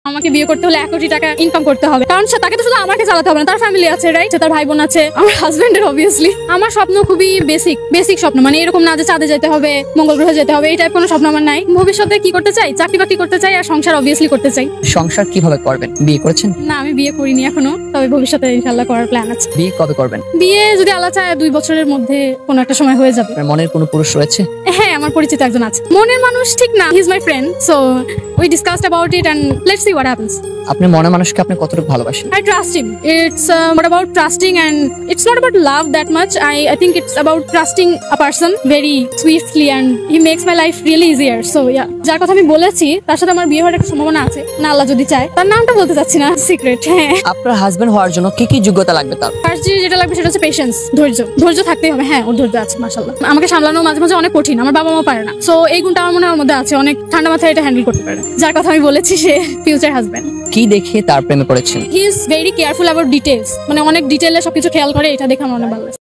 আমাকে বিয়ে করতে হলে 1 কোটি টাকা ইনকাম করতে হবে, কারণ তাকে তো শুধু আমাকে চালাতে হবে না, তার ফ্যামিলি আছে, রাইট? তার ভাই বোন আছে, আমার হাজবেন্ডের অবভিয়াসলি। আমার স্বপ্ন খুবই বেসিক স্বপ্ন, মানে এরকম না যে চাঁদে যেতে হবে, মঙ্গল গ্রহে যেতে হবে, এই টাইপ কোনো স্বপ্ন আমার নাই। ভবিষ্যতে কি করতে চাই? চাকরি বাকরি করতে চাই, আর সংসার অবভিয়াসলি করতে চাই। সংসার কিভাবে করবেন? বিয়ে করেছেন? না, আমি বিয়ে করিনি এখনো, তবে ভবিষ্যতে ইনশাআল্লাহ করার প্ল্যান আছে। বিয়ে কবে করবেন? বিয়ে যদি আল্লাহ চায় 2 বছরের মধ্যে কোনো একটা সময় হয়ে যাবে। আপনার মনের কোনো পুরুষ রয়েছে? হ্যাঁ, আমার পরিচিত একজন আছে। মনের মানুষ ঠিক না, he is my friend, so we discussed about it and let's see what happens. আপনি মনের মানুষকে আপনি কতটুকু ভালোবাসেন? I trust him. It's not about trusting, and it's not about love that much. I think it's about trusting a person very swiftly, and he makes my life really easier. So yeah, যার কথা আমি বলেছি তার সাথে আমার বিয়ে হওয়ার একটা সম্ভাবনা আছে, না আল্লাহ যদি চায়। তার নামটা বলতে চাচ্ছি না, সিক্রেট। হ্যাঁ, আপনার হাজবেন্ড হওয়ার জন্য কি কি যোগ্যতা লাগবে তার? ফার্স্ট যেটা লাগবে সেটা হচ্ছে পেশেন্স, ধৈর্য থাকতেই হবে। হ্যাঁ, ওর ধৈর্য আছে মাশাআল্লাহ। আমাকে সামলানো মাঝে মাঝে অনেক কঠিন, আমার বাবা মা পারে না। সো এই গুণটা আমার মনে হয় ওর মধ্যে আছে, অনেক ঠান্ডা মাথায় এটা হ্যান্ডেল করতে পারে। যার কথা আমি বলেছি সে ফিউচার হাজবেন্ড। কি দেখে তার প্রেমে পড়েছেন? He is very careful about details, মানে অনেক ডিটেইলে সবকিছু খেয়াল করে, এটা দেখে আমার অনেক ভালো লাগে।